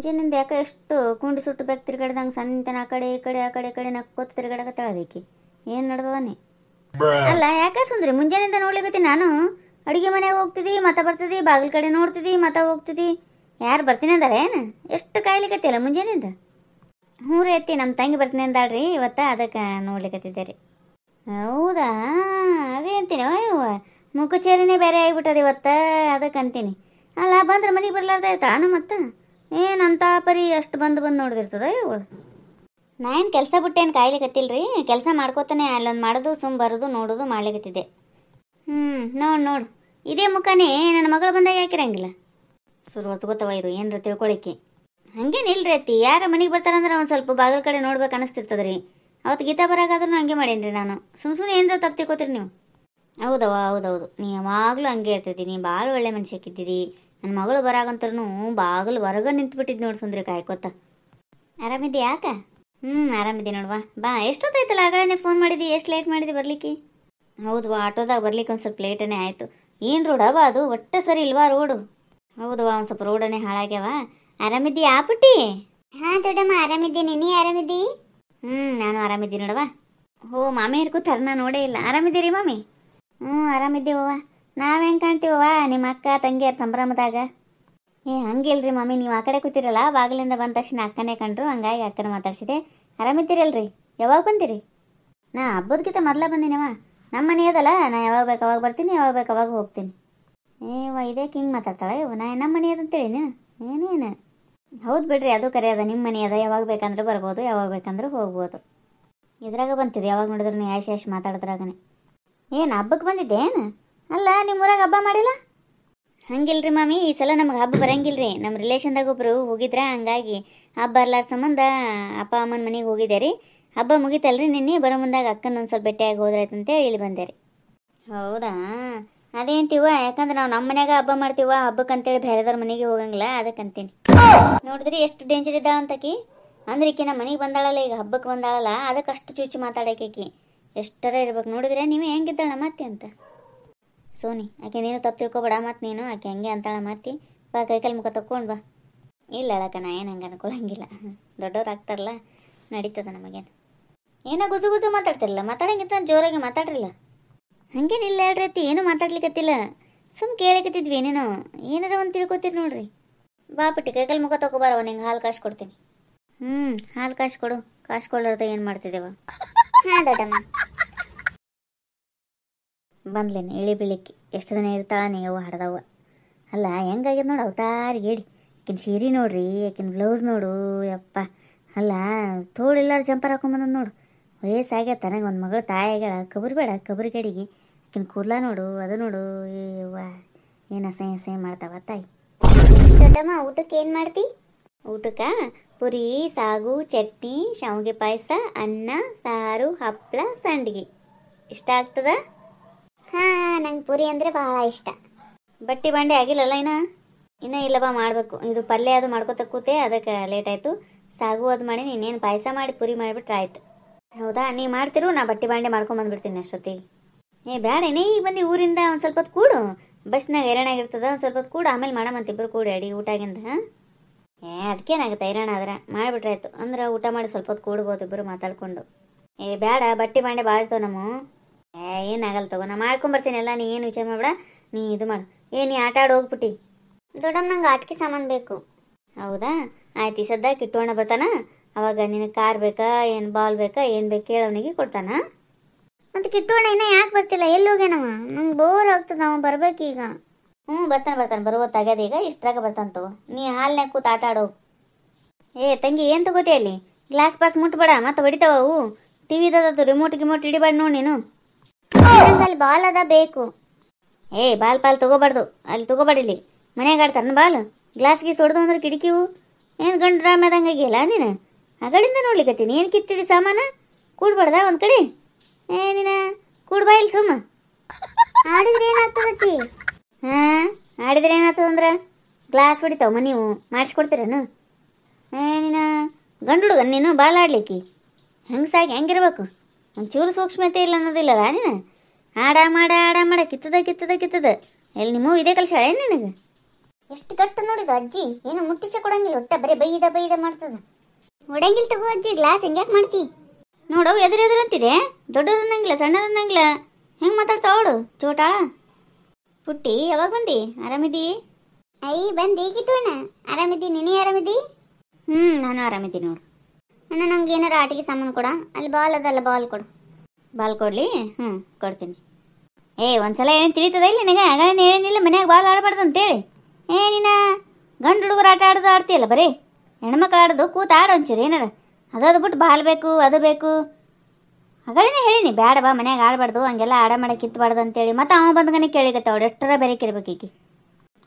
ಮುಂಜಾನಿಂದ ಯಾಕೆ ಎಷ್ಟು ಕುಂಡಿ ಸುಟ್ಟು ಬೇಕು ತಿರ್ಗಾಡ್ದಂಗೆ ಸಂತನ ಆ ಕಡೆ ಈ ಕಡೆ ಆ ಕಡೆ ಈ ಕಡೆ ನಕ್ಕೋತ ತಿರ್ಗಾಡಕತ್ತಾಳಬೇಕಿ. ಏನು ನಡ್ದದಾನೆ ಅಲ್ಲ ಯಾಕೆ ಸುಂದ್ರಿ ಮುಂಜಾನಿಂದ ನೋಡ್ಲಿಕತ್ತೀನಿ ನಾನು. ಅಡುಗೆ ಮನೆಗೆ ಹೋಗ್ತಿದ್ದಿ ಮತ್ತೆ ಬರ್ತಿದ್ದಿ, ಬಾಗಿಲ ಕಡೆ ನೋಡ್ತಿದ್ದಿ ಮತ್ತೆ ಹೋಗ್ತಿದ್ದಿ. ಯಾರು ಬರ್ತೀನಿ ಅಂದಾರ ಏನು? ಎಷ್ಟು ಕಾಯ್ಲಿಕತ್ತಿಲ್ಲ ಮುಂಜಾನಿಂದ? ಹ್ಞೂ ರೀ ಅತ್ತಿ, ನಮ್ಮ ತಂಗಿ ಬರ್ತೀನಿ ಅಂದಾಳ್ರಿ ಇವತ್ತು, ಅದಕ್ಕೆ ನೋಡ್ಲಿಕತ್ತಿದ್ದೆ ರೀ. ಹೌದಾ, ಅದೇ ಅಂತೀನಿ ಅಯ್ಯವ್ವ, ಮುಖಚೇರಿನೇ ಬೇರೆ ಆಗಿಬಿಟ್ಟದ ಇವತ್ತು, ಅದಕ್ಕೆ ಅಂತೀನಿ. ಅಲ್ಲ ಬಂದ್ರೆ ಮನೆಗೆ ಬರ್ಲಾರ್ದ ಇರ್ತಾಳ ಮತ್ತೆ ಏನಂತ ಪರಿ ಅಷ್ಟು ಬಂದು ನೋಡಿದಿರ್ತದ ಅಯ್ಯವ್ವ. ನಾ ಏನು ಕೆಲಸ ಬಿಟ್ಟೇನು ಕಾಯ್ಲಿಕತ್ತಿಲ್ರಿ, ಕೆಲಸ ಮಾಡ್ಕೋತಾನೆ ಅಲ್ಲೊಂದು ಮಾಡೋದು ಸುಮ್ಮ ಬರೋದು ನೋಡೋದು ಮಾಡ್ಲಿಕತ್ತಿದ್ದೆ. ನೋಡು ಇದೇ ಮುಖನೇ ನನ್ನ ಮಗಳು ಬಂದಾಗ ಹಾಕಿರಂಗಿಲ್ಲ. ಸುರು ಹೊಚ್ಕೋತವ ಇದು ಏನರ ತಿಳ್ಕೊಳಿಕ್ಕೆ. ಹಂಗೇನಿಲ್ರಿ ಅತ್ತಿ, ಯಾರ ಮನೆಗೆ ಬರ್ತಾರಂದ್ರೆ ಒಂದು ಸ್ವಲ್ಪ ಬಾಗಿಲ ಕಡೆ ನೋಡ್ಬೇಕು ಅನಿಸ್ತಿರ್ತದ್ರಿ. ಅವತ್ತು ಗೀತಾ ಬರಾಗಾದ್ರೂ ಹಂಗೆ ಮಾಡೇನ್ರಿ ನಾನು. ಸುಮ್ಮನೆ ಏನರ ತಪ್ಪು ತಿಳ್ಕೊತೀರಿ ನೀವು. ಹೌದವ್ವ ಹೌದೌದು, ನೀ ಯಾವಾಗಲೂ ಹಂಗೆ ಇರ್ತಿದ್ದಿ, ನೀ ಭಾಳ ಒಳ್ಳೆ ಮನುಷ್ಯಕ್ಕಿದ್ದಿದಿ. ನನ್ನ ಮಗಳು ಬರಾಗಂತರೂ ಬಾಗಿಲು ಹೊರಗ ನಿಂತ್ಬಿಟ್ಟಿದ್ದು ನೋಡಿ ಸುಂದ್ರಿ ಕಾಯ್ಕೋತ. ಆರಾಮಿದ್ದಿ ಯಾಕ? ಆರಾಮಿದ್ದಿ ನೋಡುವ. ಬಾ, ಎಷ್ಟೊತ್ತಾಯ್ತಲ್ಲ ಆಗಳೇ ಫೋನ್ ಮಾಡಿದ್ದಿ, ಎಷ್ಟು ಲೇಟ್ ಮಾಡಿದ್ದಿ ಬರ್ಲಿಕ್ಕೆ? ಹೌದವಾ, ಆಟೋದಾಗ ಬರ್ಲಿಕ್ಕೆ ಒಂದು ಸ್ವಲ್ಪ ಲೇಟನೇ ಆಯಿತು. ಏನು ರೋಡವ ಅದು, ಒಟ್ಟೆ ಸರಿ ಇಲ್ವಾ ರೋಡು? ಹೌದವಾ, ಒಂದು ಸ್ವಲ್ಪ ರೋಡನೇ ಹಾಳಾಗ್ಯಾವ. ಆರಾಮಿದ್ದಿ ಆ ಪುಟ್ಟಿ? ಹಾಂ ದೊಡ್ಡಮ್ಮ ಆರಾಮಿದ್ದೀನಿ, ನೀ ಆರಾಮಿದ್ದಿ? ನಾನು ಆರಾಮಿದ್ದೀನಿ ನೋಡವ. ಓ ಮಾಮಿ ಹಿರ್ಕೋತಾರ, ನಾನು ನೋಡೇ ಇಲ್ಲ. ಆರಾಮಿದ್ದೀರಿ ಮಾಮಿ? ಆರಾಮಿದ್ದೀವವ್ವ. ನಾವು ಹೆಂಗೆ ಕಾಣ್ತೀವವ್ವ ನಿಮ್ಮ ಅಕ್ಕ ತಂಗಿಯರ ಸಂಭ್ರಮದಾಗ? ಹಂಗಿಲ್ರಿ ಮಮ್ಮಿ, ನೀವು ಆ ಕಡೆ ಕೂತಿರಲ್ಲ, ಬಾಗಿಲಿಂದ ಬಂದ ತಕ್ಷಣ ಅಕ್ಕನೇ ಕಂಡ್ರು, ಹಂಗಾಗಿ ಅಕ್ಕನ ಮಾತಾಡ್ಸಿದೆ. ಆರಾಮಿದ್ದೀರಲ್ರಿ? ಯಾವಾಗ ಬಂದಿರಿ? ನಾ ಹಬ್ಬದಕ್ಕಿಂತ ಮೊದಲ ಬಂದಿನವ. ನಮ್ಮ ಮನೆ ಅದಲ್ಲ, ನಾ ಯಾವಾಗ ಬೇಕು ಅವಾಗ ಬರ್ತೀನಿ, ಯಾವಾಗ ಬೇಕು ಅವಾಗ ಹೋಗ್ತೀನಿ. ಇದಕ್ಕೆ ಹಿಂಗೆ ಮಾತಾಡ್ತಾಳೆ ಇವ, ನಾ ನಮ್ಮ ಮನೆ ಅದಂತೇಳಿ ಏನೇನು? ಹೌದು ಬಿಡ್ರಿ, ಅದು ಕರೆ ಅದ, ನಿಮ್ಮ ಮನೆ ಅದ, ಯಾವಾಗ ಬೇಕಂದ್ರೆ ಬರ್ಬೋದು, ಯಾವಾಗ ಬೇಕಂದ್ರೆ ಹೋಗ್ಬೋದು. ಇದ್ರಾಗ ಬಂತಿದೆ ಯಾವಾಗ ನೋಡಿದ್ರು ಯಾಶ್ ಮಾತಾಡಿದ್ರಾಗನೆ. ಏನು ಹಬ್ಬಕ್ಕೆ ಬಂದಿದ್ದೆ ಏನು? ಅಲ್ಲ ನಿಮ್ಮೂರಾಗ ಹಬ್ಬ ಮಾಡಿಲ್ಲ? ಹಂಗಿಲ್ರಿ ಮಾಮಿ, ಈ ಸಲ ನಮಗೆ ಹಬ್ಬ ಬರಂಗಿಲ್ರಿ. ನಮ್ಮ ರಿಲೇಷನ್ದಾಗ ಒಬ್ರು ಹೋಗಿದ್ರ, ಹಂಗಾಗಿ ಹಬ್ಬ ಬರ್ಲಾರ ಸಂಬಂಧ ಅಪ್ಪ ಅಮ್ಮನ ಮನೆಗೆ ಹೋಗಿದ್ದೆ ರೀ. ಹಬ್ಬ ಮುಗಿತಲ್ರಿ ನಿನ್ನೆ, ಬರೋ ಮುಂದಾಗ ಅಕ್ಕನ ಒಂದು ಸ್ವಲ್ಪ ಭೇಟಿಯಾಗಿ ಹೋದ್ರಾಯ್ತು ಅಂತೇಳಿ ಇಲ್ಲಿ ಬಂದೆ ರೀ. ಹೌದಾ, ಅದೇಂತೀವ, ಯಾಕಂದ್ರೆ ನಾವು ನಮ್ಮ ಮನ್ಯಾಗ ಹಬ್ಬ ಮಾಡ್ತೀವ, ಹಬ್ಬಕ್ಕೆ ಅಂತೇಳಿ ಬೇರೆದವ್ರ ಮನೆಗೆ ಹೋಗಂಗಿಲ್ಲ, ಅದಕ್ಕೆ ಅಂತೀನಿ. ನೋಡಿದ್ರಿ ಎಷ್ಟು ಡೇಂಜರ್ ಇದ್ದಾಳ ಅಂತಕಿ. ಅಂದ್ರೆ ಈಕಿ ನಮ್ಮ ಮನೆಗೆ ಬಂದಾಳಲ್ಲ, ಈಗ ಹಬ್ಬಕ್ಕೆ ಬಂದಾಳಲ್ಲ, ಅದಕ್ಕೆ ಅಷ್ಟು ಚುಚ್ಚು ಮಾತಾಡೋಕಿ. ಎಷ್ಟರ ಇರ್ಬೇಕು ನೋಡಿದ್ರೆ ನೀವೇ ಹೆಂಗಿದ್ದಾಳ ಮತ್ತೆ ಅಂತ. ಸೋನಿ, ಆಕೆ ನೀನು ತಪ್ಪು ತಿಳ್ಕೊಬೇಡ, ಮತ್ತು ನೀನು ಆಕೆ ಹಂಗೆ ಅಂತಾಳ ಮತ್ತೆ. ಬಾ ಕೈಕಲ್ ಮುಖ ತಕ್ಕೊಂಡು ಬಾ. ಇಲ್ಲ ಅಳಕ, ನಾ ಏನು ಹಂಗೆ ಅನ್ಕೊಳಂಗಿಲ್ಲ, ದೊಡ್ಡವ್ರು ಆಗ್ತಾರಲ್ಲ, ನಡೀತದ ನಮಗೇನು. ಏನೋ ಗುಜು ಗುಜು ಮಾತಾಡ್ತಿರಲ್ಲ, ಮಾತಾಡಂಗಿಂತ ಜೋರಾಗಿ ಮಾತಾಡ್ರಿಲ್ಲ. ಹಂಗೇನಿಲ್ಲ ಹೇಳ್ರಿ ಅತ್ತಿ, ಏನೂ ಮಾತಾಡ್ಲಿಕ್ಕತ್ತಿಲ್ಲ, ಸುಮ್ಮ ಕೇಳಕತ್ತಿದ್ವಿ ಏನೇನೋ. ಏನಾರ ಒಂದು ತಿಳ್ಕೊತೀರಿ ನೋಡ್ರಿ. ಬಾ ಪುಟ್ಟಿ, ಕೈಕಲ್ ಮುಖ ತಗೋಬಾರವ, ನಿಂಗೆ ಹಾಲು ಕಾಸು ಕೊಡ್ತೀನಿ. ಹಾಲು ಕಾಸು ಕೊಡು, ಕಾಸು ಕೊಡೋರ್ದ ಏನು ಮಾಡ್ತಿದ್ದೇವ? ಹಾಂ ದೊಡ್ಡಮ್ಮ. ಬಂದ್ಲೇನೆ ಇಳಿ ಬೀಳಿಕ್ಕೆ, ಎಷ್ಟು ದಿನ ಇರ್ತಾಳ ನೀವು ಹಡ್ದವ. ಅಲ್ಲ ಹೆಂಗಾಗ್ಯದ ನೋಡು ಅವತಾರಿಗೆ ಹೇಳಿ. ಆಕಿನ ಸೀರೆ ನೋಡ್ರಿ, ಆಕಿನ ಬ್ಲೌಸ್ ನೋಡು, ಯಪ್ಪ. ಅಲ್ಲ ತೋಳಿಲ್ಲಾರ ಜಂಪರ್ ಹಾಕೊಂಬಂದ್ ನೋಡು. ವಯಸ್ಸಾಗ್ಯದ ತನಗೆ ಒಂದು ಮಗಳು ತಾಯಿ ಆಗ್ಯಾಳ, ಕಬರಿ ಬೇಡ ಕಬರಿ ಕಡೆಗೆ. ಆಕಿನ ಕೂದಲ ನೋಡು, ಅದು ನೋಡು, ವಾ ಏನು ಅಸಹ್ಯ ಮಾಡ್ತಾವ ತಾಯಿ. ದೊಡ್ಡಮ್ಮ ಊಟಕ್ಕೆ ಏನು ಮಾಡ್ತಿ? ಊಟಕ್ಕೆ ಪುರಿ, ಸಾಗು, ಚಟ್ನಿ, ಶಾವಿಗೆ ಪಾಯಸ, ಅನ್ನ, ಸಾರು, ಹಪ್ಪಳ, ಸಂಡಿಗೆ. ಇಷ್ಟ ಆಗ್ತದ? ಹಾಂ, ನಂಗೆ ಪುರಿ ಅಂದರೆ ಭಾಳ ಇಷ್ಟ. ಬಟ್ಟೆ ಬಾಂಡೆ ಆಗಿಲ್ಲಲ್ಲ ಇನ್ನೂ ಇಲ್ಲವ, ಮಾಡಬೇಕು. ಇದು ಪಲ್ಯ ಅದು ಮಾಡ್ಕೊತ ಕೂತೆ, ಅದಕ್ಕೆ ಲೇಟ್ ಆಯಿತು. ಸಾಗು ಅದು ಮಾಡಿ, ನೀನೇನು ಪಾಯಸ ಮಾಡಿ ಪುರಿ ಮಾಡಿಬಿಟ್ರೆ ಆಯ್ತು. ಹೌದಾ, ನೀ ಮಾಡ್ತಿರು, ನಾ ಬಟ್ಟೆ ಬಾಂಡೆ ಮಾಡ್ಕೊಂಬಂದ್ಬಿಡ್ತೀನಿ ಅಷ್ಟೊತ್ತಿಗೆ. ಬೇಡ ಏನೇ, ಈಗ ಬಂದು ಊರಿಂದ ಒಂದು ಸ್ವಲ್ಪ ಹೊತ್ತು ಕೂಡು, ಬಸ್ನಾಗ ಹೈರಾಣಾಗಿರ್ತದ, ಒಂದು ಸ್ವಲ್ಪ ಹೊತ್ತು ಕೂಡು, ಆಮೇಲೆ ಮಾಡಮಂತ ಇಬ್ಬರು ಕೂಡಿ ಅಡಿ ಊಟಾಗಿಂದ. ಅದಕ್ಕೇನಾಗುತ್ತೆ, ಹೈರಾಣ ಆದ್ರೆ ಮಾಡಿಬಿಟ್ರೆ ಆಯ್ತು. ಅಂದ್ರೆ ಊಟ ಮಾಡಿ ಸ್ವಲ್ಪ ಹೊತ್ತು ಕೂಡ್ಬೋದು ಇಬ್ಬರು ಮಾತಾಡ್ಕೊಂಡು. ಬೇಡ, ಬಟ್ಟೆ ಬಾಂಡೆ ಭಾಳ ಇರ್ತಾವ ನಮ್ಮ. ಏನಾಗಲ್ಲ ತಗೋ, ನಾ ಮಾಡ್ಕೊಂಬರ್ತೀನಿ ಎಲ್ಲ, ನೀ ಏನು ವಿಚಾರ ಮಾಡ್ಬೇಡ. ನೀ ಇದು ಮಾಡು. ನೀ ಆಟ ಆಡಿ ಹೋಗ್ಬಿಟ್ಟು. ದೊಡ್ಡಮ್ಮ ನಂಗೆ ಆಟಿಕೆ ಸಾಮಾನು ಬೇಕು. ಹೌದಾ, ಆಯ್ತು. ಈ ಸದ್ಯಕ್ಕೆ ಇಟ್ಟೋಣ ಬರ್ತಾನ, ಅವಾಗ ನಿನಗೆ ಕಾರ್ ಬೇಕಾ, ಏನು ಬಾಲ್ ಬೇಕಾ, ಏನು ಬೇಕು ಕೇಳೋನಿಗೆ ಕೊಡ್ತಾನ. ಮತ್ತು ಕಿಟ್ಟೋಣ ಇನ್ನೂ ಯಾಕೆ ಬರ್ತಿಲ್ಲ, ಎಲ್ಲಿ ಹೋಗ್ಯಾನವ? ನಂಗೆ ಬೋರ್ ಆಗ್ತದೆ, ನಾವು ಬರ್ಬೇಕೀಗ. ಬರ್ತಾನೆ ಬರುವತ್ತಾಗ್ಯದ, ಈಗ ಇಷ್ಟ್ರಾಗ ಬರ್ತಾನೆ ತಗೋ. ನೀ ಹಾಲ್ನ್ಯಾಗ ಕೂತು ಆಟ ಆಡೋ. ತಂಗಿ ಏನು ತಗೋತಿ ಅಲ್ಲಿ? ಗ್ಲಾಸ್ ಪಾಸ್ ಮುಟ್ಬೇಡ, ಮತ್ತೆ ಹೊಡಿತಾವ ಅವು. ಟಿವಿದದು ರಿಮೋಟ್ ಗಿಮೋಟ್ ಹಿಡಿಬೇಡ ನೋಡಿ ನೀನು. ಅಲ್ಲಿ ಬಾಲ್ ಅದ ಬೇಕು. ಬಾಲ್ ತಗೋಬಾರ್ದು, ಅಲ್ಲಿ ತಗೋಬಾಡಿಲ್ಲಿ ಮನೆಯಾಗ ಆಡ್ತಾರನ ಬಾಲ್. ಗ್ಲಾಸ್ ಗೀಸ್ ಹೊಡೆದು ಅಂದ್ರೆ ಕಿಟಕಿವು ಏನು ಗಂಡು ರಾಮದಂಗಾಗಿಲ್ಲ ನೀನು. ಆಗಡಿಂದ ನೋಡ್ಲಿಕ್ಕತ್ತೀನಿ, ಏನು ಕಿತ್ತಿದಿ ಸಾಮಾನು? ಕೂಡ್ಬಾರ್ದ ಒಂದು ಕಡೆ? ನೀನ ಕೂಡ್ಬಾ ಇಲ್ಲಿ ಸುಮ್ಮ. ಆಡಿದ್ರೆ ಏನಾಗ್ತದಚ್ಚಿ? ಆಡಿದ್ರೆ ಏನಾಗ್ತದಂದ್ರೆ ಗ್ಲಾಸ್ ಹೊಡಿತಾವ ನೀವು ಮಾಡಿಸ್ಕೊಡ್ತೀರೇನು? ನೀನು ಗಂಡು ಹುಡುಗ ನೀನು, ಬಾಲ್ ಆಡ್ಲಿಕ್ಕೆ ಹೆಂಗಸಾಗಿ ಹೆಂಗಿರ್ಬೇಕು? ಒಂಚೂರು ಸೂಕ್ಷ್ಮತೆ ಇಲ್ಲ ಅನ್ನೋದಿಲ್ಲಲ್ಲ ನೀನು. ಆಡ ಮಾಡ ಕಿತ್ತದ ಎಲ್ಲಿ ನಿಮ್ಮ ಇದೇ ಕಲ್ಸಾಳ ಏನು ನಿನಗೆ? ಎಷ್ಟು ಗಟ್ಟು ನೋಡಿದ ಅಜ್ಜಿ, ಏನು ಮುಟ್ಟಿಸ ಕೊಡಂಗಿಲ್ಲ, ಒಟ್ಟ ಬರೀ ಬೈದ ಮಾಡ್ತದ. ಒಡಂಗಿಲ್ ತಗೋ ಅಜ್ಜಿ, ಗ್ಲಾಸ್ ಹೆಂಗ್ಯಾಕೆ ಮಾಡ್ತಿ ನೋಡು. ಎದುರು ಅಂತಿದೆ, ದೊಡ್ಡವ್ರು ಅನ್ನಂಗಿಲ್ಲ ಸಣ್ಣವ್ರು ಅನ್ನಂಗಿಲ್ಲ. ಹೆಂಗೆ ಮಾತಾಡ್ತಾವಳು ಚೋಟಾಳ. ಪುಟ್ಟಿ ಯಾವಾಗ ಬಂದಿ? ಆರಾಮಿದಿ? ಬಂದಿ ಕಿಟ್ಟೋಣ. ಆರಾಮಿದ್ದಿ? ನೀನೇ ಆರಾಮಿದ್ದಿ? ನಾನು ಆರಾಮಿದ್ದೀನಿ ನೋಡು. ಅಣ್ಣ ನಂಗೆ ಏನಾರ ಆಟಿಕೆ ಸಾಮಾನು ಕೊಡ. ಅಲ್ಲಿ ಬಾಲ್ ಅದಲ್ಲ, ಬಾಲ್ ಕೊಡು. ಬಾಲ್ ಕೊಡ್ಲಿ? ಕೊಡ್ತೀನಿ. ಒಂದ್ಸಲ ಏನು ತಿಳಿತದ ಇಲ್ಲ ನಿನಗೆ? ಆಗಳೇನು ಹೇಳಿನಿಲ್ಲ ಮನ್ಯಾಗ ಬಾಲ್ ಆಡಬಾರ್ದು ಅಂತೇಳಿ. ನೀನ ಗಂಡು ಹುಡುಗರು ಆಟ ಆಡ್ತೀಯಲ್ಲ, ಬರೀ ಹೆಣ್ಮಕ್ಳು ಆಡೋದು ಕೂತು ಆಡೋ ಒಂಚೂರು ಏನಾರ. ಅದು ಬಿಟ್ಟು ಬಾಲ್ ಬೇಕು, ಅದು ಬೇಕು. ಆಗಳೇನೆ ಹೇಳಿನಿ ಬ್ಯಾಡ ಬಾ ಮನ್ಯಾಗ ಆಡಬಾರ್ದು, ಹಂಗೆಲ್ಲ ಆಡ ಮಾಡಕ್ಕೆ ಕಿತ್ಬಾರ್ದು ಅಂತೇಳಿ. ಮತ್ತೆ ಅವ ಬಂದ್ಗನೆ ಕೇಳಿಗತ್ತವಳು, ಎಷ್ಟರ ಬೆರಕಿರ್ಬೇಕು ಈಕಿ.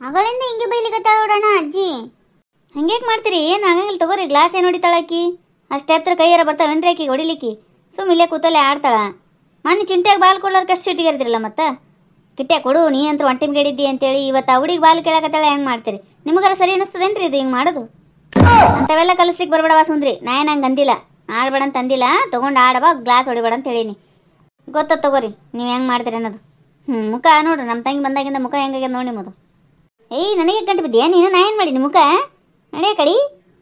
ಆಗಳಿಂದ ಹಿಂಗೆ ಬೈಲಿಗತ್ತಾವಡಣ ಅಜ್ಜಿ. ಹಂಗೇಕ್ ಮಾಡ್ತೀರಿ? ಏನು ಆಗಂಗಿಲ್ಲ ತಗೋರಿ. ಗ್ಲಾಸ್ ಏನು ಹೊಡಿತಾಳಕಿ? ಅಷ್ಟು ಎತ್ತರ ಕೈಯಾರ ಬರ್ತಾವೇನ್ರಿ ಆಕಿಗೆ ಹೊಡಿಲಿಕ್ಕಿ? ಇಲ್ಲೇ ಕೂತಲ್ಲೇ ಆಡ್ತಾಳ. ಮೊನ್ನೆ ಚಿಂಟ್ಯಾಗ ಬಾಲ್ ಕೊಡ್ಲಾರ್ಕ ಅಷ್ಟು ಸಿಟ್ಟಿಗೆರ್ದಿರಲ್ಲ. ಮತ್ತೆ ಕಿಟ್ಟ್ಯಾ ಕೊಡು, ನೀ ಅಂತೂ ಒಂಟಿಮ್ ಗೆಡಿದ್ದಿ ಅಂತೇಳಿ ಇವತ್ತು ಅವಡಿಗೆ ಬಾಲ್ ಕೇಳಕತ್ತಾಳೆ. ಹೆಂಗೆ ಮಾಡ್ತೀರಿ? ನಿಮಗಾರ ಸರಿ ಅನಿಸ್ತದೇನ್ರಿ ಇದು ಹಿಂಗೆ ಮಾಡೋದು? ಅಂಥವೆಲ್ಲ ಕಲಿಸ್ಲಿಕ್ಕೆ ಬರ್ಬೇಡವ ಸುಂದ್ರಿ. ನಾ ಏನು ಹಂಗೆ ಅಂದಿಲ್ಲ, ಆಡ್ಬೇಡ ಅಂತ ಅಂದಿಲ್ಲ. ತೊಗೊಂಡು ಆಡವ, ಗ್ಲಾಸ್ ಹೊಡಿಬೇಡ ಅಂತ ಹೇಳೀನಿ. ಗೊತ್ತ ತಗೋರಿ ನೀವು ಹೆಂಗೆ ಮಾಡ್ತೀರಿ ಅನ್ನೋದು. ಮುಖ ನೋಡ್ರಿ, ನಮ್ಮ ತಂಗಿ ಬಂದಾಗಿಂದ ಮುಖ ಹೆಂಗಾಗ್ಯದ ನೋಡಿ ನಿಮ್ಮದು. ನನಗೆ ಗಂಟು ಬಿದ್ದೀಯಾ ನೀನು? ನಾ ಏನು ಮಾಡೀನಿ ಮುಖ? ನಡೆಯ ಕಡಿ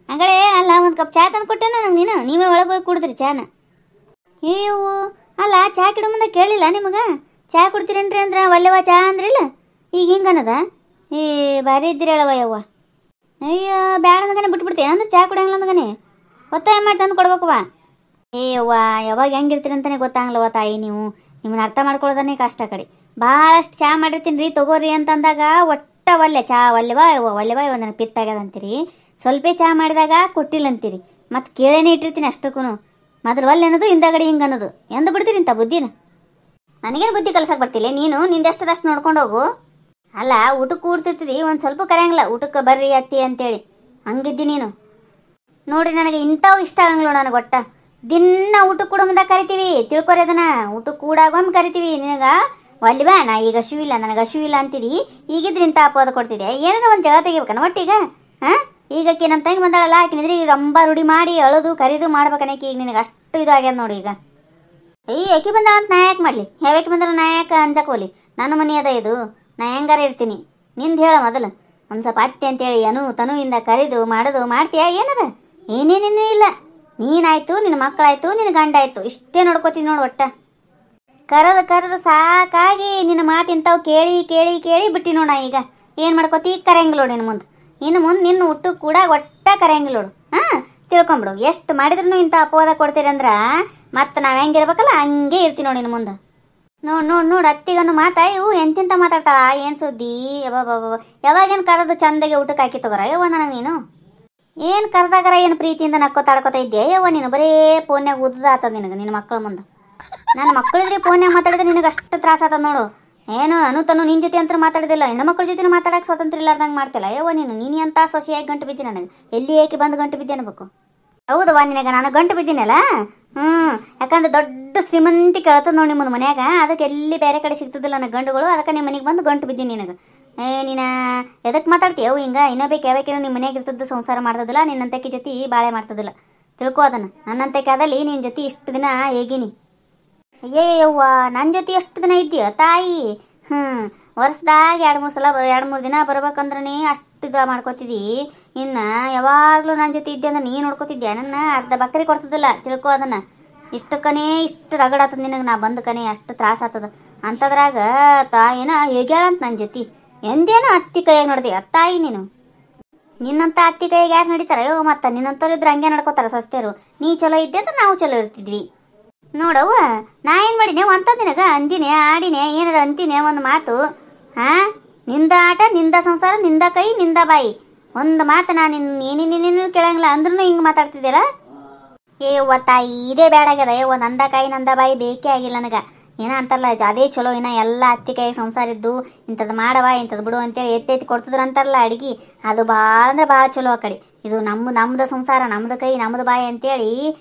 ಅಂಗಡೆ ಅಲ್ಲ, ಒಂದು ಕಪ್ ಚಾ ತಂದು ಕೊಟ್ಟೇನ ನಂಗೆ ನೀನು. ನೀವೇ ಒಳಗೆ ಹೋಗಿ ಕುಡಿದ್ರಿ ಚಾನ. ಅಲ್ಲ, ಚಾ ಕಿಡೋ ಮುಂದೆ ಕೇಳಲಿಲ್ಲ ನಿಮಗೆ? ಚಾ ಕುಡ್ತೀರೇನ್ರಿ ಅಂದ್ರೆ ಒಲ್ಲೆವ ಚಾ ಅಂದ್ರಿಲ್ಲ. ಈಗ ಹಿಂಗೆ ಅನ್ನದ? ಭಾರಿ ಇದ್ದೀರಿ ಹೇಳವ ಯವ್ವ. ಅಯ್ಯೋ ಬ್ಯಾಡ ಅಂದಗನೆ ಬಿಟ್ಬಿಡ್ತೀನಿ ಅಂದ್ರೆ ಚಾ ಕುಡಿಯಂಗಿಲ್ಲ ಅಂದಗನೆ ಒತ್ತಾಯ ಮಾಡಿ ತಂದು ಕೊಡ್ಬೇಕವ್ವ. ಯವ್ವ ಯಾವಾಗ ಹೆಂಗಿರ್ತೀರಿ ಅಂತಾನೆ ಗೊತ್ತಾಗಲ್ಲವ ತಾಯಿ. ನಿಮ್ಮನ್ನ ಅರ್ಥ ಮಾಡ್ಕೊಳ್ಳೋದನ್ನೇ ಕಷ್ಟ. ಕಡೆ ಭಾಳಷ್ಟು ಚಾ ಮಾಡಿರ್ತೀನಿ ರೀ ತಗೋರಿ ಅಂತಂದಾಗ ಒಟ್ಟ ಒಲ್ಲೆ ಚಾ ಒಲ್ಲೆವಾ ಒಲ್ಲೆವಾ ಇವ ನನಗೆ ಪಿತ್ತಾಗ್ಯದಂತೀರಿ. ಸ್ವಲ್ಪ ಚಾ ಮಾಡಿದಾಗ ಕೊಟ್ಟಿಲ್ಲ ಅಂತೀರಿ. ಮತ್ತು ಕೇಳೇನೆ ಇಟ್ಟಿರ್ತೀನಿ ಅಷ್ಟಕ್ಕೂ. ಮೊದಲು ಒಲ್ಲೆ ಅನ್ನೋದು ಹಿಂದಗಡೆ ಹಿಂಗೆ ಅನ್ನೋದು. ಎಂದು ಬಿಡ್ತೀರಿ ಇಂಥ ಬುದ್ಧಿನ? ನನಗೇನು ಬುದ್ಧಿ ಕಲ್ಸಕ್ಕೆ ಬರ್ತಿಲ್ಲ. ನೀನು ನಿಂದೆಷ್ಟದಷ್ಟು ನೋಡ್ಕೊಂಡು ಹೋಗು. ಅಲ್ಲ, ಊಟಕ್ಕೆ ಕೂಡ್ತಿರ್ತೀರಿ, ಒಂದು ಸ್ವಲ್ಪ ಕರೆಯಂಗಿಲ್ಲ ಊಟಕ್ಕೆ ಬರ್ರಿ ಅತ್ತಿ ಅಂತೇಳಿ. ಹಂಗಿದ್ದಿ ನೀನು ನೋಡ್ರಿ. ನನಗೆ ಇಂಥವು ಇಷ್ಟ ಆಗಂಗಿಲ್ಲ. ನನಗೆ ಒಟ್ಟ ದಿನ ಊಟಕ್ಕೆ ಕೂಡ ಮುಂದೆ ಕರಿತೀವಿ, ತಿಳ್ಕೊರಿ ಅದನ್ನ. ಊಟಕ್ಕೆ ಕೂಡಾಗೊಮ್ಮೆ ಕರಿತೀವಿ. ನಿನಗೆ ಒಲ್ವಾ ನಾ ಈಗ ಹಸಿವಿಲ್ಲ, ನನಗೆ ಹಸಿವಿಲ್ಲ ಅಂತೀರಿ. ಈಗಿದ್ರೆ ಇಂಥ ಅಪವಾದ ಕೊಡ್ತಿದ್ದೆ. ಏನಾರ ಒಂದು ಜಗಳ ತೆಗಿಬೇಕನ ಒಟ್ಟೀಗ? ಈಗಕ್ಕೆ ನಮ್ಮ ತಂಗಿ ಬಂದಾಳಲ್ಲ, ಆಕಿನಿದ್ರೆ ಈಗ ರಂಬ ರೂಢಿ ಮಾಡಿ ಅಳೋದು ಕರಿದು ಮಾಡ್ಬೇಕನಕ್ಕೆ. ಈಗ ನಿನಗೆ ಅಷ್ಟು ಇದು ಆಗ್ಯದ ನೋಡಿ ಈಗ. ಆಕಿ ಬಂದ ಅಂತ ನಾ ಯಾಕೆ ಮಾಡಲಿ? ಯಾವ್ಯಾಕೆ ಬಂದ್ರೆ ನಾ ಯಾಕೆ ಅಂಜಕ್ಕೆ ಹೋಗ್ಲಿ? ನನ್ನ ಮನೆ ಅದ ಇದು, ನಾ ಹೆಂಗಾರ ಇರ್ತೀನಿ. ನಿಂದು ಹೇಳ ಮೊದಲು. ಒಂದು ಸ್ವಲ್ಪ ಅತ್ತೆ ಅಂತೇಳಿ ತನುವಿಂದ ಕರಿದು ಮಾಡೋದು ಮಾಡ್ತೀಯಾ ಏನಾರ? ಏನೇನೇನೂ ಇಲ್ಲ. ನೀನಾಯ್ತು, ನಿನ್ನ ಮಕ್ಕಳಾಯ್ತು, ನಿನ್ನ ಗಂಡ ಆಯ್ತು, ಇಷ್ಟೇ ನೋಡ್ಕೋತೀನಿ ನೋಡು. ಒಟ್ಟ ಕರೆದು ಸಾಕಾಗಿ ನಿನ್ನ ಮಾತು ಇಂಥವು ಕೇಳಿ ಕೇಳಿ ಕೇಳಿ ಬಿಟ್ಟು ನೋಡ. ಈಗ ಏನು ಮಾಡ್ಕೋತಿ? ಈಗ ಕರೆಯಂಗಿಲ್ಲ ನೋಡು. ಇನ್ನು ಮುಂದೆ ನಿನ್ನ ಊಟಕ್ಕೆ ಕೂಡ ಒಟ್ಟ ಕರೆಯಂಗಿಲ್ಲ ನೋಡು. ತಿಳ್ಕೊಂಬಿಡು. ಎಷ್ಟು ಮಾಡಿದ್ರೂ ಇಂಥ ಅಪವಾದ ಕೊಡ್ತೀರಿ ಅಂದ್ರೆ ಮತ್ತೆ ನಾವು ಹೆಂಗಿರ್ಬೇಕಲ್ಲ ಹಂಗೆ ಇರ್ತೀವಿ ನೋಡಿ. ಇನ್ನು ಮುಂದೆ ನೋಡು ಅತ್ತಿಗನ್ನು ಮಾತಾ ಇವು ಎಂತೆಂತ ಮಾತಾಡ್ತಾಳ. ಏನು ಸುದ್ದಿ? ಯಾವಾಗೇನು ಕರೆದು ಚಂದಾಗೆ ಊಟಕ್ಕೆ ಹಾಕಿ ತಗೋರ ಯವ್ವ ನನಗೆ. ನೀನು ಏನು ಕರೆದಾಗಾರ ಏನು ಪ್ರೀತಿಯಿಂದ ನಕ್ಕೋತಾಡ್ಕೋತಾ ಇದ್ದೆ ಯವ್ವ? ನೀನು ಬರೀ ಫೋನ್ಯಾಗ ಉದ್ದ ಆತದ ನಿನಗೆ. ನಿನ್ನ ಮಕ್ಕಳ ಮುಂದೆ ನನ್ನ ಮಕ್ಕಳಿದ್ರೆ ಫೋನ್ಯಾಗ ಮಾತಾಡಿದ್ರೆ ನಿನಗೆ ಅಷ್ಟು ತ್ರಾಸ ಆತದ ನೋಡು. ಏನು ತನು ನಿನ್ನ ಜೊತೆ ಅಂತ ಮಾತಾಡೋದಿಲ್ಲ, ಹೆಣ್ಣು ಮಕ್ಕಳ ಜೊತೆ ಮಾತಾಡೋಕೆ ಸ್ವಾತಂತ್ರ್ಯ ಇಲ್ಲಾರ್ದಂಗೆ ಮಾಡ್ತಿಲ್ಲ ಯವ್ವ ನೀನು ಅಂತ ಸೊಸೆಯಾಗಿ ಗಂಟು ಬಿದ್ದಿ. ನನಗೆ ಎಲ್ಲಿ ಏಕೆ ಬಂದು ಗಂಟು ಬಿದ್ದೆ ಅನ್ಬೇಕು? ಹೌದವ್ವ, ನಿನಗೆ ನಾನು ಗಂಟು ಬಿದ್ದೀನಲ್ಲ. ಯಾಕಂದ್ರೆ ದೊಡ್ಡ ಶ್ರೀಮಂತಿ ಕೇಳ್ತದ ನೋಡಿ ನಿಮ್ಮದು ಮನ್ಯಾಗ. ಅದಕ್ಕೆ ಎಲ್ಲಿ ಬೇರೆ ಕಡೆ ಸಿಗ್ತದಿಲ್ಲ ನನಗೆ ಗಂಡುಗಳು. ಅದಕ್ಕೆ ನಿಮ್ಮ ಮನೆಗೆ ಬಂದು ಗಂಟು ಬಿದ್ದೀನಿ ನಿನಗೆ. ನೀನು ಎದಕ್ಕೆ ಮಾತಾಡ್ತೀಯವು ಹಿಂಗೆ? ಇನ್ನೊಬೇಕು ಯಾವ್ಯಾಕೇನೋ ನಿಮ್ಮ ಮನೆಯಾಗ ಇರ್ತದ್ದು ಸಂಸಾರ ಮಾಡ್ತದಿಲ್ಲ, ನಿನ್ನಂತಕ್ಕೆ ಜೊತೆ ಬಾಳೆ ಮಾಡ್ತದಿಲ್ಲ. ತಿಳ್ಕೊ ಅದನ್ನು. ನನ್ನಂತಕ್ಕೆ ಆದಲ್ಲಿ ನಿನ್ನ ಜೊತೆ ಇಷ್ಟು ದಿನ ಹೇಗೀನಿ. ಯವ್ವ ನನ್ನ ಜೊತೆ ಎಷ್ಟು ದಿನ ಇದ್ದೀಯ ತಾಯಿ? ವರ್ಷದಾಗ 2-3 ದಿನ ಬರ್ಬೇಕಂದ್ರೆ ಅಷ್ಟು ಇದು ಮಾಡ್ಕೋತಿದ್ದಿ. ಇನ್ನು ಯಾವಾಗಲೂ ನನ್ನ ಜೊತೆ ಇದ್ದೆ ಅಂದ್ರೆ ನೀನು ನೋಡ್ಕೋತಿದ್ಯಾ? ನನ್ನ ಅರ್ಧ ಬಕ್ಕರಿ ಕೊಡ್ತದಿಲ್ಲ. ತಿಳ್ಕೊ ಅದನ್ನು. ಇಷ್ಟಕ್ಕನೇ ಇಷ್ಟು ರಗಡ ಆತದ ನಿನಗೆ. ನಾ ಬಂದು ಕನೆ ಅಷ್ಟು ತ್ರಾಸ ಆತದ. ಅಂಥದ್ರಾಗ ತಾಯಿನ ಹೇಗ್ಯಾಳಂತ ನನ್ನ ಜೊತೆ ಎಂದೇನೋ ಅತ್ತಿ ಕೈಯಾಗ ನೋಡ್ದೆ ತಾಯಿ ನೀನು. ನಿನ್ನಂಥ ಅತ್ತಿ ಕೈಯಾಗ ಯಾರು ನಡೀತಾರ ಯೋ? ಮತ್ತೆ ನಿನ್ನಂಥವ್ರು ಇದ್ರೆ ಹಂಗೆ ನಡ್ಕೋತಾರ ಸೊಸ್ತೆಯರು. ನೀ ಚಲೋ ಇದ್ದೆ ಅಂದ್ರೆ ನಾವು ಚಲೋ ಇರ್ತಿದ್ವಿ. ನೋಡವ್ವ ನಾ ಏನು ಮಾಡಿದೆ ಅಂತ ನಿನಗೆ ಅಂದಿನೇ ಆಡಿನೇ ಏನಾರ ಅಂತೀನಿ ಒಂದು ಮಾತು? ನಿಂದ ಆಟ, ನಿಂದ ಸಂಸಾರ, ನಿಂದ ಕೈ, ನಿಂದ ಬಾಯಿ. ಒಂದು ಮಾತು ನಾನು ಏನೇನೇನೇನು ಕೇಳಂಗಿಲ್ಲ ಅಂದ್ರೂ ಹಿಂಗೆ ಮಾತಾಡ್ತಿದ್ದೀರ. ಯವ್ವ ತಾಯಿ ಇದೇ ಬೇಡಾಗ್ಯದ ಯವ್ವ. ನಂದ ಕಾಯಿ ನಂದ ಬಾಯಿ ಬೇಕೇ ಆಗಿಲ್ಲ ನನಗೆ. ಏನೋ ಅಂತಾರಲ್ಲ ಅದೇ ಚಲೋ. ಏನೋ ಎಲ್ಲ ಅತ್ತಿ ಕೈ ಸಂಸಾರ ಇದ್ದು ಇಂಥದ್ದು ಮಾಡವ ಇಂಥದ್ದು ಬಿಡು ಅಂತೇಳಿ ಎತ್ತಿ ಕೊಡ್ತಿದ್ರು ಅಂತಾರಲ್ಲ ಅಡ್ಗೆ. ಅದು ಭಾಳ ಅಂದ್ರೆ ಭಾಳ ಚಲೋ. ಆ ಕಡೆ ಇದು ನಮ್ಮದು ಸಂಸಾರ, ನಮ್ಮದು ಕೈ, ನಮ್ಮದು ಬಾಯಿ ಅಂತೇಳಿ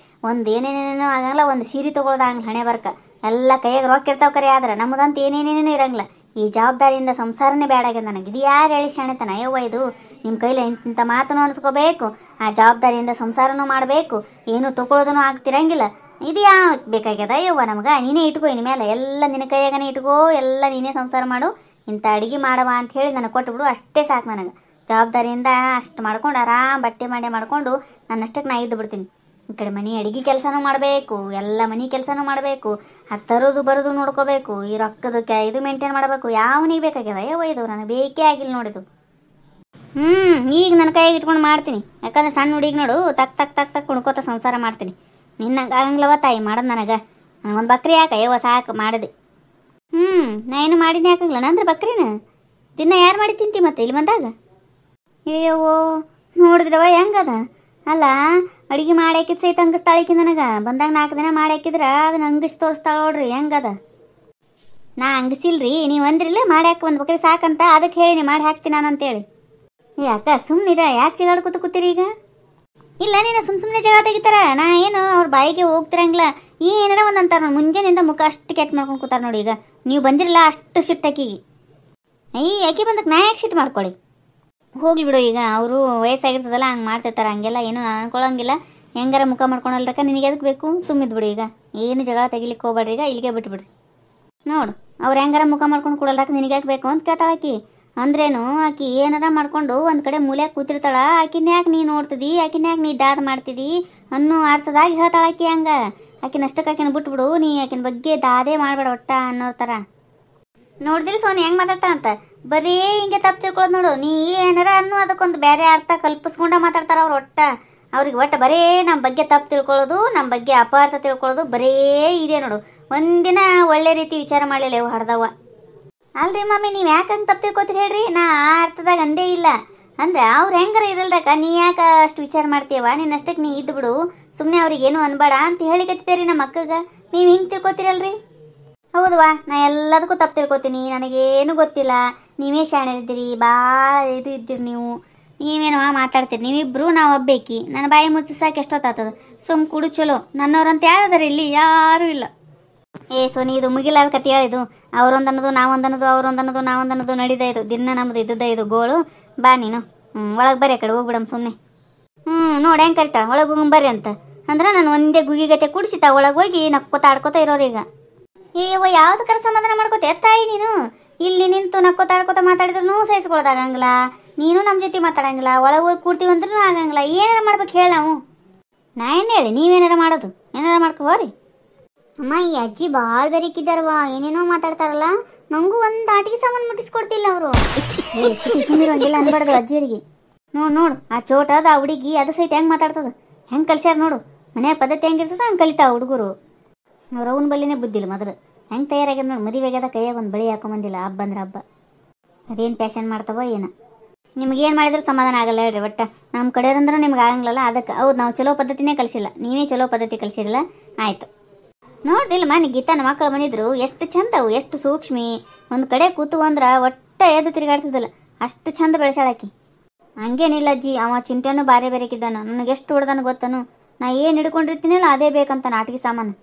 ಒಂದು ಏನೇನೇನೇನೋ ಆಗಂಗಿಲ್ಲ. ಒಂದು ಸೀರೆ ತೊಗೊಳೋದಾಗಂಗಿಲ್ಲ. ಹಣೆ ಬರ್ಕ ಎಲ್ಲ ಕೈಯಾಗ ರೊಕ್ಕ ಇರ್ತಾವೆ ಕರೆ. ಆದ್ರೆ ನಮ್ಮದಂತ ಏನೇನೇನೇನೂ ಇರಂಗಿಲ್ಲ. ಈ ಜವಾಬ್ದಾರಿಯಿಂದ ಸಂಸಾರನೇ ಬೇಡಾಗ್ಯದ ನನಗೆ. ಇದು ಯಾರು ಹೇಳಿ ಶಾಣೆತನ ಯವ್ವ? ಇದು ನಿಮ್ಮ ಕೈಲಿ ಇಂಥ ಮಾತನ್ನು ಅನಿಸ್ಕೋಬೇಕು, ಆ ಜವಾಬ್ದಾರಿಯಿಂದ ಸಂಸಾರನೂ ಮಾಡಬೇಕು, ಏನು ತೊಗೊಳೋದೂ ಆಗ್ತಿರಂಗಿಲ್ಲ. ಇದು ಯಾಕೆ ಬೇಕಾಗ್ಯದ ಯವ್ವ ನಮ್ಗೆ? ನೀನೇ ಇಟ್ಕೋ ಇನ್ಮೇಲೆ ಎಲ್ಲ ನಿನ್ನ ಕೈಯಾಗನೇ ಇಟ್ಕೋ. ಎಲ್ಲ ನೀನೇ ಸಂಸಾರ ಮಾಡು, ಇಂಥ ಅಡುಗೆ ಮಾಡವ ಅಂತ ಹೇಳಿ ನನಗೆ ಕೊಟ್ಬಿಡು. ಅಷ್ಟೇ ಸಾಕು ನನಗೆ. ಜವಾಬ್ದಾರಿಯಿಂದ ಅಷ್ಟು ಮಾಡ್ಕೊಂಡು ಆರಾಮ್ ಬಟ್ಟೆ ಮಾಡ್ಕೊಂಡು ನನ್ನಷ್ಟಕ್ಕೆ ನಾ ಇದ್ದು ಬಿಡ್ತೀನಿ. ಈ ಕಡೆ ಮನೆ ಅಡಿಗೆ ಕೆಲಸನೂ ಮಾಡಬೇಕು, ಎಲ್ಲ ಮನೆ ಕೆಲಸನೂ ಮಾಡಬೇಕು, ಅದು ತರೋದು ಬರೋದು ನೋಡ್ಕೋಬೇಕು, ಈ ರೊಕ್ಕದಕ್ಕೆ ಇದು ಮೇಂಟೈನ್ ಮಾಡಬೇಕು. ಯಾವನಿಗೆ ಬೇಕಾಗ್ಯದ ಇದು ನನಗೆ ಬೇಕೇ ಆಗಿಲ್ಲ ನೋಡಿದು. ಈಗ ನನ್ನ ಕೈಗೆ ಇಟ್ಕೊಂಡು ಮಾಡ್ತೀನಿ. ಯಾಕಂದ್ರೆ ಸಣ್ಣ ಹುಡುಗಿ ನೋಡು ತಕ್ ತಕ್ ತಕ್ ತಕ್ ಕುಣ್ಕೋತ ಸಂಸಾರ ಮಾಡ್ತೀನಿ. ನಿನ್ನಂಗೆ ಆಗಂಗ್ಲವ ತಾಯಿ ಮಾಡೋದು ನನಗೊಂದು ಬಕ್ರಿ ಯಾಕ ಸಾಕು ಮಾಡಿದೆ. ನಾ ಏನು ಮಾಡಿನಿ ಯಾಕಂಗಿಲ್ಲ ಅಂದ್ರೆ ಬಕ್ರಿನ ದಿನ ಯಾರು ಮಾಡಿ ತಿಂತಿ ಮತ್ತೆ ಇಲ್ಲಿ ಬಂದಾಗ. ಅಯ್ಯವೋ ನೋಡಿದ್ರವ ಹೆಂಗದ ಅಲ್ಲ, ಅಡುಗೆ ಮಾಡಿ ಹಾಕಿದ್ ಸಹಿತ ಅಂಗಿಸ್ತಾಳಿಕಿ ನನಗೆ. ಬಂದಾಗ 4 ದಿನ ಮಾಡಿ ಹಾಕಿದ್ರೆ ಅದನ್ನ ಅಂಗಿಸಿ ತೋರಿಸ್ತಾಳ ನೋಡ್ರಿ ಹೆಂಗದ. ನಾ ಅಂಗಿಸಿಲ್ರಿ, ನೀವು ಅಂದ್ರಿಲ್ಲ ಮಾಡಿ ಹಾಕಿ ಒಂದು ಬಕ್ರಿ ಸಾಕಂತ, ಅದಕ್ಕೆ ಹೇಳಿ ಮಾಡಿ ಹಾಕ್ತೀನಿ ನಾನು ಅಂತೇಳಿ. ಅಕ್ಕ ಸುಮ್ಮನಿರ, ಯಾಕೆ ಜಗಳ ಕೂತೀರಿ ಈಗ? ಇಲ್ಲ ನೀನು ಸುಮ್ಮನೆ ಜಗಳ ತೆಗಿತಾರ. ನಾ ಏನು ಅವ್ರ ಬಾಯಿಗೆ ಹೋಗ್ತಿರಂಗಿಲ್ಲ. ಏನಾರ ಒಂದು ಅಂತಾರ ನೋಡಿ, ಮುಂಜಾನಿಂದ ಮುಖ ಅಷ್ಟು ಕೆಟ್ಟ ಮಾಡ್ಕೊಂಡು ಕೂತಾರ ನೋಡಿ. ಈಗ ನೀವು ಬಂದಿರಲ್ಲ ಅಷ್ಟು ಶಿಟ್ ಅಕ್ಕಿಗೆ. ಅಕ್ಕಿ ಬಂದಕ್ಕೆ ನಾ ಯಾಕೆ ಶಿಟ್ ಮಾಡ್ಕೊಳ್ಳಿ? ಹೋಗ್ಲಿ ಬಿಡು, ಈಗ ಅವರು ವಯಸ್ಸಾಗಿರ್ತದಲ್ಲ ಹಂಗೆ ಮಾಡ್ತಿರ್ತಾರೆ. ಹಂಗೆಲ್ಲ ಏನು ನಾನು ಅನ್ಕೊಳ್ಳಂಗಿಲ್ಲ. ಹೆಂಗಾರ ಮುಖ ಮಾಡ್ಕೊಳಲ್ರಕ್ಕ, ನಿನಗೆ ಅದಕ್ಕೆ ಬೇಕು ಸುಮ್ಮಿದ್ ಬಿಡು. ಈಗ ಏನು ಜಗಳ ತೆಗಿಲಿಕ್ಕೆ ಹೋಗ್ಬೇಡ್ರಿ, ಈಗ ಇಲ್ಲಿಗೆ ಬಿಟ್ಬಿಡ್ರಿ. ನೋಡು ಅವ್ರು ಹೆಂಗಾರ ಮುಖ ಮಾಡ್ಕೊಂಡು ಕೊಡಲ್ರಕ್ಕ, ನಿನಗೆ ಯಾಕೆ ಬೇಕು ಅಂತ ಕೇಳ್ತಾಳಾಕಿ. ಅಂದ್ರೇನು ಆಕಿ ಏನಾರ ಮಾಡ್ಕೊಂಡು ಒಂದು ಕಡೆ ಮೂಲ್ಯಾಗ ಕೂತಿರ್ತಾಳ. ಆಕಿನ ಯಾಕೆ ನೀ ನೋಡ್ತಿದಿ, ಆಕಿನ ಯಾಕೆ ನೀ ದಾದ ಮಾಡ್ತಿದಿ ಅನ್ನೋ ಅರ್ಥದಾಗಿ ಹೇಳ್ತಾಳಾಕಿ. ಹಂಗೆ ಆಕಿನ ಅಷ್ಟಕ್ಕೆ ಆಕಿನ ಬಿಟ್ಬಿಡು, ನೀ ಆಕಿನ ಬಗ್ಗೆ ದಾದೇ ಮಾಡಬೇಡ ಒಟ್ಟ ಅನ್ನೋ ಥರ. ನೋಡ್ದಿಲ್ಲ ಸೋನಿ ಹೆಂಗೆ ಮಾತಾಡ್ತಾಳಂತ, ಬರೀ ಹಿಂಗೆ ತಪ್ಪು ತಿಳ್ಕೊಳ್ಳೋದು ನೋಡು. ನೀ ಏನಾರ ಅನ್ನೋ ಅದಕ್ಕೊಂದು ಬೇರೆ ಅರ್ಥ ಕಲ್ಪಿಸ್ಕೊಂಡ ಮಾತಾಡ್ತಾರ ಅವ್ರು. ಅವ್ರಿಗೆ ಒಟ್ಟು ಬರೀ ನಮ್ಮ ಬಗ್ಗೆ ತಪ್ಪು ತಿಳ್ಕೊಳ್ಳೋದು, ನಮ್ಮ ಬಗ್ಗೆ ಅಪಾರ್ಥ ತಿಳ್ಕೊಳ್ಳೋದು ಬರೀ ಇದೆ ನೋಡು. ಒಂದಿನ ಒಳ್ಳೆ ರೀತಿ ವಿಚಾರ ಮಾಡಲಿಲ್ಲ ಇವು ಹಡ್ದವ. ಅಲ್ರಿ ಮಮ್ಮಿ, ನೀವು ಯಾಕೆ ಹಂಗೆ ತಪ್ಪು ತಿಳ್ಕೊತೀರಿ ಹೇಳ್ರಿ? ನಾ ಆ ಅರ್ಥದಾಗ ಅಂದೇ ಇಲ್ಲ. ಅಂದ್ರೆ ಅವ್ರು ಹೆಂಗಾರ ಇರಲ್ರಕ್ಕ, ನೀ ಯಾಕೆ ಅಷ್ಟು ವಿಚಾರ ಮಾಡ್ತೀವ? ನಿನ್ನಷ್ಟಕ್ಕೆ ನೀ ಇದ್ದು ಬಿಡು, ಸುಮ್ಮನೆ ಅವ್ರಿಗೇನು ಅನ್ಬೇಡ ಅಂತ ಹೇಳಿಕತ್ತೀರಿ ನಮ್ಮ ಅಕ್ಕಗೆ. ನೀವು ಹಿಂಗೆ ತಿಳ್ಕೊತೀರಲ್ರಿ? ಹೌದವಾ, ನಾ ಎಲ್ಲದಕ್ಕೂ ತಪ್ಪು ತಿಳ್ಕೊತೀನಿ, ನನಗೇನು ಗೊತ್ತಿಲ್ಲ, ನೀವೇ ಶಾಣರಿದ್ದೀರಿ, ಭಾಳ ಇದು ಇದ್ದೀರಿ ನೀವು, ನೀವೇನೋ ಮಾತಾಡ್ತೀರಿ ನೀವಿಬ್ರು, ನಾವು ಒಬ್ಬೇಕಿ. ನನ್ನ ಬಾಯಿ ಮುಚ್ಚಿ ಸಾಕು ಎಷ್ಟೊತ್ತಾಗ್ತದ, ಸುಮ್ ಕುಡು ಚಲೋ. ನನ್ನವ್ರಂತ ಯಾರದಾರ ಇಲ್ಲಿ? ಯಾರೂ ಇಲ್ಲ. ಸೋನಿ ಇದು ಮುಗಿಲಾದ ಕತೆ ಹೇಳಿದು. ಅವರೊಂದನ್ನೋದು ನಾವೊಂದನ್ನೋದು, ಅವರೊಂದನ್ನೋದು ನಾವೊಂದನ್ನೋದು ನಡೀತಾ ಇದು ದಿನ ನಮ್ಮದು ಇದ್ದದ್ದ ಇದು ಗೋಳು. ಬಾ ನೀನು ಒಳಗೆ ಬರ್ರಿ, ಆ ಕಡೆ ಹೋಗ್ಬಿಡಮ್ ಸುಮ್ಮನೆ. ನೋಡಿ ಹೆಂಗೆ ಕರಿತಾ ಒಳಗೆ ಹೋಗಂಬರ್ರಿ ಅಂತ ಅಂದ್ರೆ ನಾನು ಒಂದೇ ಗುಗಿಗತೆ ಕುಡಿಸಿತಾ ಒಳಗೆ ಹೋಗಿ ನಕ್ಕೋತ ಆಡ್ಕೋತ ಇರೋರೀಗ. ಯಾವ್ದು ಕರ ಸಮಾಧಾನ ಮಾಡ್ಕೋತೆ ತಾಯಿ ನೀನು? ಇಲ್ಲಿ ನಿಂತು ನಕ್ಕೋತ ಆಡ್ಕೋತ ಮಾತಾಡಿದ್ರು ಸಹಿಸ್ಕೊಳ್ಳೋದಾಗಂಗಿಲ್ಲ, ನೀನು ನಮ್ಮ ಜೊತೆ ಮಾತಾಡಂಗಿಲ್ಲ, ಒಳಗೆ ಹೋಗಿ ಕೂಡ್ತೀವಿ ಅಂದ್ರೂ ಆಗಂಗಿಲ್ಲ. ಏನಾರ ಮಾಡ್ಬೇಕು ಹೇಳಿ ನಾವು? ನಾ ಏನು ಹೇಳಿ, ನೀವೇನಾರ ಮಾಡೋದು ಏನಾರ ಮಾಡ್ಕೋರಿ. ಅಮ್ಮ ಈ ಅಜ್ಜಿ ಭಾಳ ಬೆರಿಕಿದ್ದಾರವಾ, ಏನೇನೋ ಮಾತಾಡ್ತಾರಲ್ಲ. ನಂಗೂ ಒಂದು ಆಟಿಗೆ ಸಾಮಾನು ಮುಟ್ಟಿಸ್ಕೊಡ್ತಿಲ್ಲ ಅವರು. ಸುಮ್ಮನೆ ಹಂಗೆಲ್ಲ ಅನ್ಬಾರ್ದು ಅಜ್ಜಿಯರಿಗೆ. ನೋಡು ಆ ಚೋಟದ ಆ ಹುಡುಗಿ ಅದು ಸಹಿತ ಹೆಂಗೆ ಮಾತಾಡ್ತದ, ಹೆಂಗೆ ಕಲ್ಸ್ಯಾರ ನೋಡು. ಮನೆಯ ಪದ್ಧತಿ ಹೆಂಗಿರ್ತದ ಹಂಗೆ ಕಲಿತಾವ ಹುಡುಗರು. ಅವ್ರ ಅವನ ಬಲ್ಲಿನೇ ಬುದ್ಧಿಲ್ಲ ಮೊದಲು. ಹೆಂಗೆ ತಯಾರಾಗ್ಯದ ನೋಡಿ, ಮದುವೆಗ್ಯದ ಕೈಯಾಗ ಒಂದು ಬಳಿ ಹಾಕೊಂಬಂದಿಲ್ಲ. ಹಬ್ಬ ಅಂದ್ರೆ ಹಬ್ಬ, ಅದೇನು ಪ್ಯಾಷನ್ ಮಾಡ್ತಾವೋ ಏನೋ. ನಿಮ್ಗೇನು ಮಾಡಿದ್ರೆ ಸಮಾಧಾನ ಆಗಲ್ಲ ಹೇಳ್ರಿ. ಒಟ್ಟು ನಮ್ಮ ಕಡೆಯವ್ರಂದ್ರೆ ನಿಮ್ಗೆ ಆಗಂಗಿಲ್ಲ. ಅದಕ್ಕೆ ಹೌದು, ನಾವು ಚಲೋ ಪದ್ಧತಿನೇ ಕಲಿಸಿಲ್ಲ, ನೀವೇ ಚಲೋ ಪದ್ಧತಿ ಕಲಿಸಿರಲ್ಲ. ಆಯಿತು ನೋಡ್ದಿಲ್ಲ ಮನೆ ಗೀತಾನ ಮಕ್ಕಳು ಬಂದಿದ್ರು, ಎಷ್ಟು ಚಂದವು, ಎಷ್ಟು ಸೂಕ್ಷ್ಮಿ. ಒಂದು ಕಡೆ ಕೂತು ಅಂದ್ರೆ ಒಟ್ಟ ಎದ್ದು ತಿರುಗಾಡ್ತಿದ್ದಲ್ಲ, ಅಷ್ಟು ಚಂದ ಬೆಳೆಸಾಳಾಕಿ. ಹಂಗೇನಿಲ್ಲ ಅಜ್ಜಿ, ಅವ ಚಿಂಟೆನೂ ಬಾರೆ ಬೇರೆಕಿದ್ದಾನ. ನನಗೆ ಎಷ್ಟು ಹೊಡೆದಾನ ಗೊತ್ತನು, ನಾ ಏನು ಹಿಡ್ಕೊಂಡಿರ್ತೀನಲ್ಲ ಅದೇ ಬೇಕಂತ ನಾಟಿಗೆ ಸಾಮಾನು.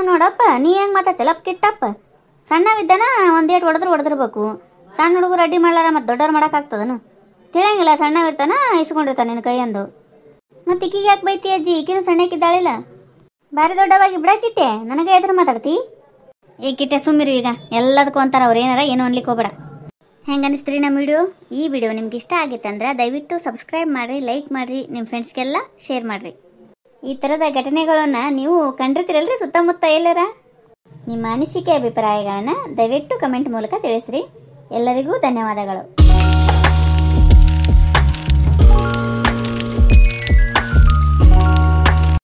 ನೋಡಪ್ಪ ನೀ ಹೆಂಗೆ ಮಾತಾಡ್ತಿಲ್ಲಪ್ಪ ಕಿಟ್ಟಪ್ಪ. ಸಣ್ಣವಿದ್ದಾನ ಒಂದೇಟು ಹೊಡೆದಿರ್ಬೇಕು. ಸಣ್ಣ ಹುಡುಗರು ಅಡ್ಡಿ ಮಾಡ್ಲಾರ ಮತ್ತು ದೊಡ್ಡವ್ರು ಮಾಡೋಕ್ಕಾಗ್ತದನು? ತಿಳಿಯಂಗಿಲ್ಲ. ಸಣ್ಣವಿರ್ತಾನ ಇಸ್ಕೊಂಡಿರ್ತಾನೆ ನಿನ್ನ ಕೈಯಂದು. ಮತ್ತು ಈಕಿಗೆ ಯಾಕೆ ಬೈತಿ ಅಜ್ಜಿ? ಈಕಿನೂ ಸಣ್ಣಕ್ಕಿದ್ದಾಳಿಲ್ಲ, ಬಾರಿ ದೊಡ್ಡವಾಗಿ ಬಿಡಾಕಿಟ್ಟೆ. ನನಗೆ ಎದುರು ಮಾತಾಡ್ತಿ? ಕಿಟ್ಟೆ ಸುಮ್ಮಿರು. ಈಗ ಎಲ್ಲದಕ್ಕೂ ಅಂತಾರ ಅವ್ರು, ಏನಾರ ಏನೋ ಅನ್ಲಿಕ್ಕೆ ಹೋಗ್ಬೇಡ. ಹೆಂಗೆ ಅನಿಸ್ತೀರಿ ನಮ್ಮ ವಿಡಿಯೋ? ಈ ವಿಡಿಯೋ ನಿಮ್ಗೆ ಇಷ್ಟ ಆಗಿತ್ತಂದ್ರೆ ದಯವಿಟ್ಟು ಸಬ್ಸ್ಕ್ರೈಬ್ ಮಾಡಿರಿ, ಲೈಕ್ ಮಾಡಿರಿ, ನಿಮ್ಮ ಫ್ರೆಂಡ್ಸ್ಗೆಲ್ಲ ಶೇರ್ ಮಾಡಿರಿ. ಈ ಥರದ ಘಟನೆಗಳನ್ನು ನೀವು ಕಂಡಿರ್ತೀರಲ್ರಿ ಸುತ್ತಮುತ್ತ ಎಲ್ಲರ? ನಿಮ್ಮ ಅನಿಸಿಕೆ ಅಭಿಪ್ರಾಯಗಳನ್ನು ದಯವಿಟ್ಟು ಕಮೆಂಟ್ ಮೂಲಕ ತಿಳಿಸ್ರಿ. ಎಲ್ಲರಿಗೂ ಧನ್ಯವಾದಗಳು.